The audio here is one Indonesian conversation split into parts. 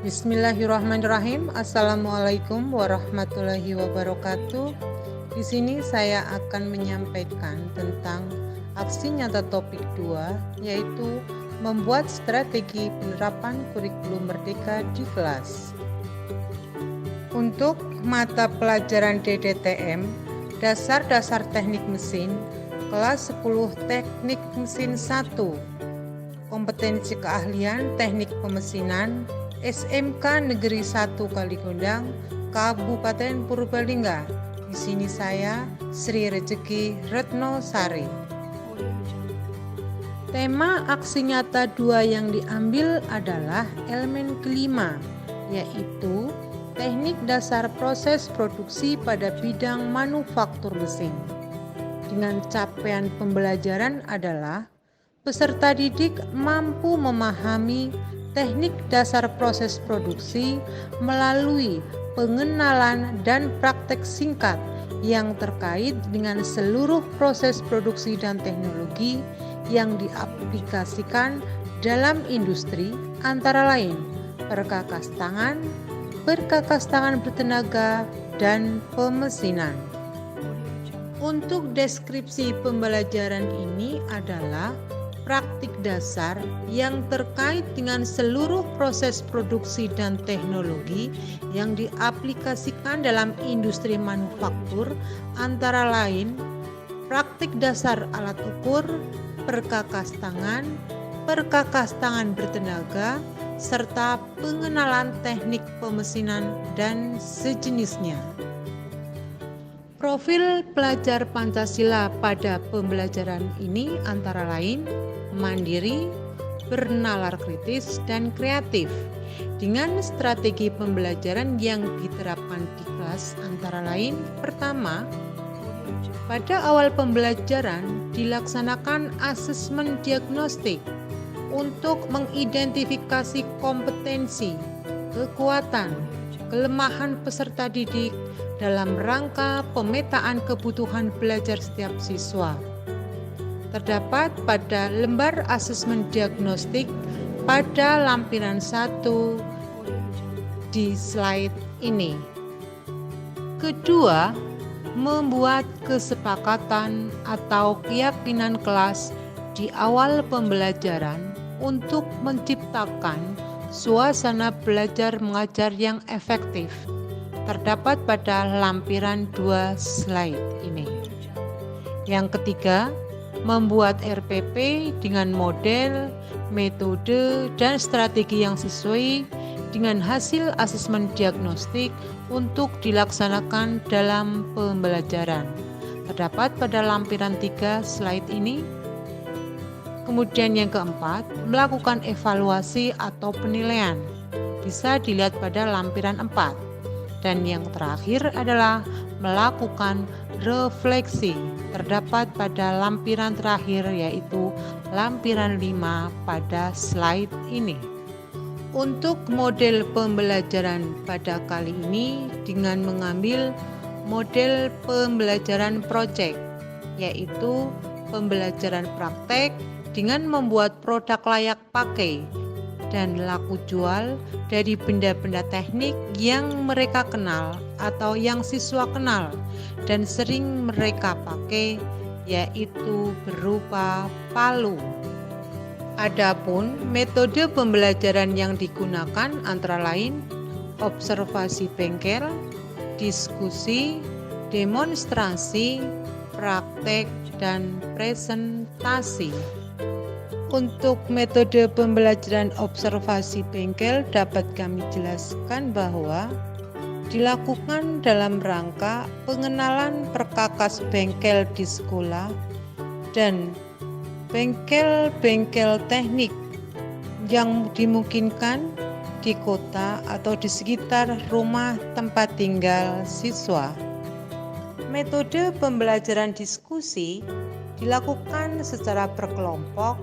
Bismillahirrahmanirrahim. Assalamualaikum warahmatullahi wabarakatuh. Di sini saya akan menyampaikan tentang aksi nyata topik 2, yaitu membuat strategi penerapan kurikulum merdeka di kelas. Untuk mata pelajaran DDTM, Dasar-dasar Teknik Mesin, kelas 10 Teknik Mesin 1, kompetensi keahlian teknik pemesinan, SMK Negeri 1 Kaligondang, Kabupaten Purbalingga. Di sini saya, Sri Rezeki Retnosari. Tema aksi nyata 2 yang diambil adalah elemen kelima, yaitu teknik dasar proses produksi pada bidang manufaktur mesin. Dengan capaian pembelajaran adalah peserta didik mampu memahami teknik dasar proses produksi melalui pengenalan dan praktek singkat yang terkait dengan seluruh proses produksi dan teknologi yang diaplikasikan dalam industri, antara lain perkakas tangan bertenaga, dan pemesinan. Untuk deskripsi pembelajaran ini adalah praktik dasar yang terkait dengan seluruh proses produksi dan teknologi yang diaplikasikan dalam industri manufaktur, antara lain praktik dasar alat ukur, perkakas tangan bertenaga, serta pengenalan teknik pemesinan dan sejenisnya. Profil pelajar Pancasila pada pembelajaran ini antara lain mandiri, bernalar kritis, dan kreatif. Dengan strategi pembelajaran yang diterapkan di kelas antara lain, pertama, pada awal pembelajaran dilaksanakan asesmen diagnostik untuk mengidentifikasi kompetensi, kekuatan, kelemahan peserta didik dalam rangka pemetaan kebutuhan belajar setiap siswa. Terdapat pada lembar asesmen diagnostik pada lampiran 1 di slide ini. Kedua, membuat kesepakatan atau keyakinan kelas di awal pembelajaran untuk menciptakan suasana belajar mengajar yang efektif. Terdapat pada lampiran 2 slide ini. Yang ketiga, membuat RPP dengan model, metode, dan strategi yang sesuai dengan hasil asesmen diagnostik untuk dilaksanakan dalam pembelajaran. Terdapat pada lampiran 3 slide ini. Kemudian yang keempat, melakukan evaluasi atau penilaian. Bisa dilihat pada lampiran 4. Dan yang terakhir adalah melakukan refleksi. Terdapat pada lampiran terakhir, yaitu lampiran 5 pada slide ini. Untuk model pembelajaran pada kali ini dengan mengambil model pembelajaran proyek, yaitu pembelajaran praktek dengan membuat produk layak pakai dan laku jual dari benda-benda teknik yang mereka kenal atau yang siswa kenal dan sering mereka pakai, yaitu berupa palu. Adapun metode pembelajaran yang digunakan antara lain observasi bengkel, diskusi, demonstrasi, praktek, dan presentasi. Untuk metode pembelajaran observasi bengkel dapat kami jelaskan bahwa dilakukan dalam rangka pengenalan perkakas bengkel di sekolah dan bengkel-bengkel teknik yang dimungkinkan di kota atau di sekitar rumah tempat tinggal siswa. Metode pembelajaran diskusi dilakukan secara berkelompok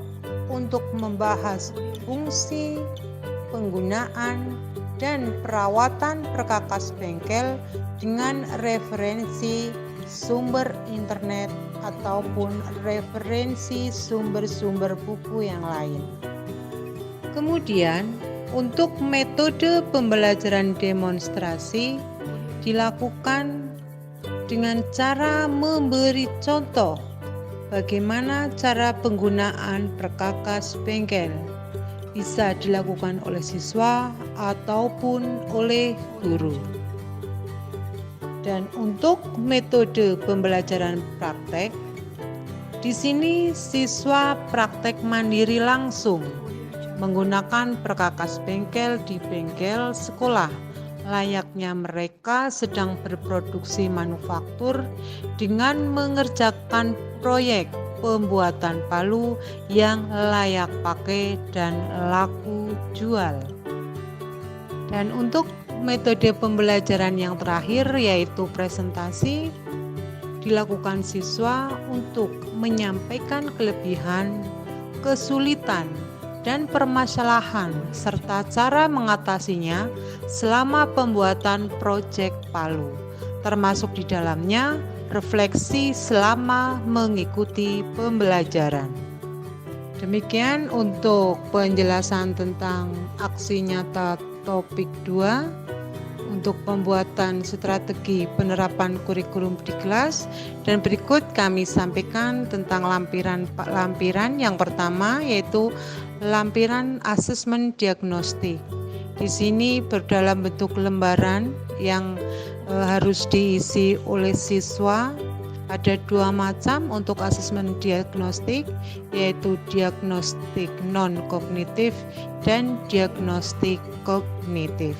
untuk membahas fungsi, penggunaan, dan perawatan perkakas bengkel dengan referensi sumber internet ataupun referensi sumber-sumber buku yang lain. Kemudian, Untuk metode pembelajaran demonstrasi dilakukan dengan cara memberi contoh bagaimana cara penggunaan perkakas bengkel. Bisa dilakukan oleh siswa ataupun oleh guru. Dan untuk metode pembelajaran praktek, di sini siswa praktek mandiri langsung menggunakan perkakas bengkel di bengkel sekolah, layaknya mereka sedang berproduksi manufaktur dengan mengerjakan proyek pembuatan palu yang layak pakai dan laku jual. Dan untuk metode pembelajaran yang terakhir yaitu presentasi, dilakukan siswa untuk menyampaikan kelebihan, kesulitan, dan permasalahan serta cara mengatasinya selama pembuatan proyek palu, termasuk di dalamnya refleksi selama mengikuti pembelajaran. Demikian untuk penjelasan tentang aksi nyata topik 2 untuk pembuatan strategi penerapan kurikulum di kelas. Dan berikut kami sampaikan tentang lampiran yang pertama yaitu lampiran asesmen diagnostik. Di sini berdalam bentuk lembaran yang harus diisi oleh siswa. Ada 2 macam untuk asesmen diagnostik, yaitu diagnostik non-kognitif dan diagnostik kognitif.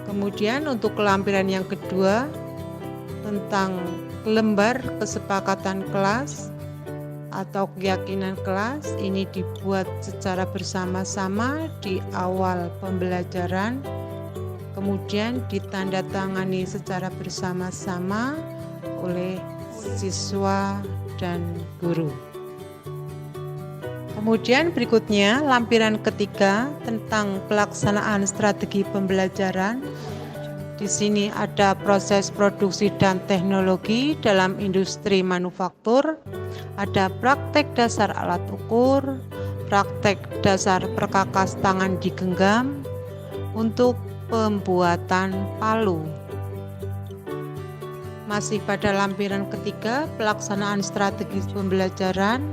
Kemudian untuk lampiran yang kedua tentang lembar kesepakatan kelas atau keyakinan kelas, ini dibuat secara bersama-sama di awal pembelajaran, kemudian ditandatangani secara bersama-sama oleh siswa dan guru. Kemudian berikutnya lampiran ketiga tentang pelaksanaan strategi pembelajaran. Di sini ada proses produksi dan teknologi dalam industri manufaktur, ada praktek dasar alat ukur, praktek dasar perkakas tangan digenggam untuk pembuatan palu. Masih pada lampiran ketiga, pelaksanaan strategi pembelajaran.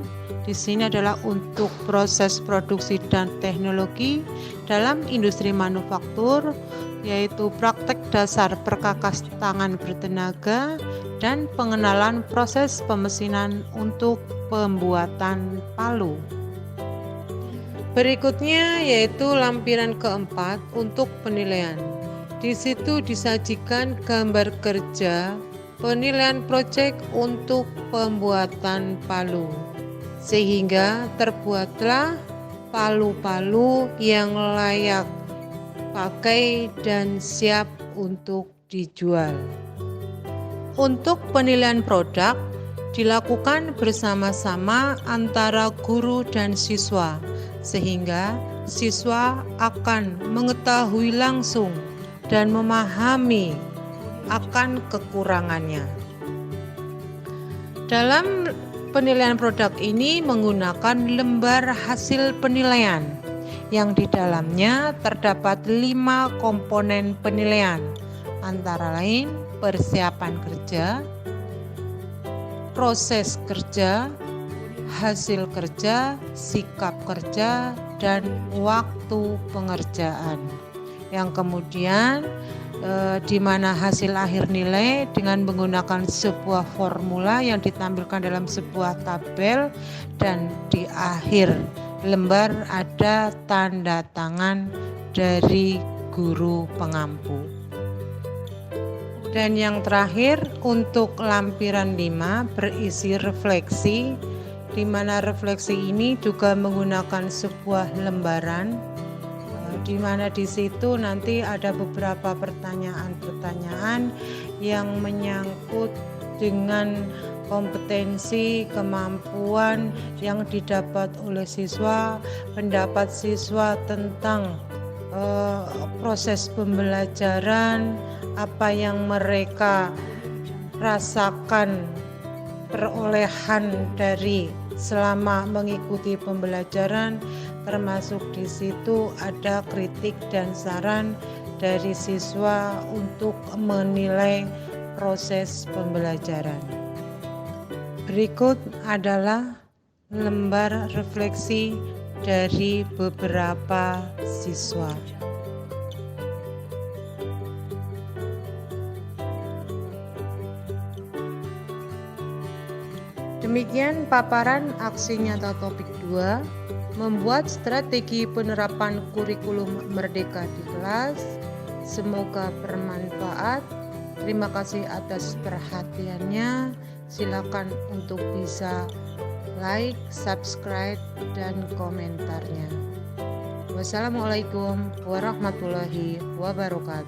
Di sini adalah untuk proses produksi dan teknologi dalam industri manufaktur, yaitu praktek dasar perkakas tangan bertenaga dan pengenalan proses pemesinan untuk pembuatan palu. Berikutnya yaitu lampiran keempat untuk penilaian. Di situ disajikan gambar kerja penilaian proyek untuk pembuatan palu, sehingga terbuatlah palu-palu yang layak pakai dan siap untuk dijual. Untuk penilaian produk dilakukan bersama-sama antara guru dan siswa, sehingga siswa akan mengetahui langsung dan memahami akan kekurangannya. Dalam penilaian produk ini menggunakan lembar hasil penilaian yang di dalamnya terdapat 5 komponen penilaian, antara lain persiapan kerja, proses kerja, hasil kerja, sikap kerja, dan waktu pengerjaan. Yang kemudian di mana hasil akhir nilai dengan menggunakan sebuah formula yang ditampilkan dalam sebuah tabel, dan di akhir lembar ada tanda tangan dari guru pengampu. Dan yang terakhir untuk lampiran 5 berisi refleksi, di mana refleksi ini juga menggunakan sebuah lembaran, di mana di situ nanti ada beberapa pertanyaan-pertanyaan yang menyangkut dengan kompetensi, kemampuan yang didapat oleh siswa, pendapat siswa tentang proses pembelajaran, apa yang mereka rasakan, perolehan dari selama mengikuti pembelajaran, termasuk di situ ada kritik dan saran dari siswa untuk menilai proses pembelajaran. Berikut adalah lembar refleksi dari beberapa siswa. Demikian paparan aksi nyata topik 2, membuat strategi penerapan kurikulum merdeka di kelas. Semoga bermanfaat. Terima kasih atas perhatiannya. Silakan untuk bisa like, subscribe, dan komentarnya. Wassalamualaikum warahmatullahi wabarakatuh.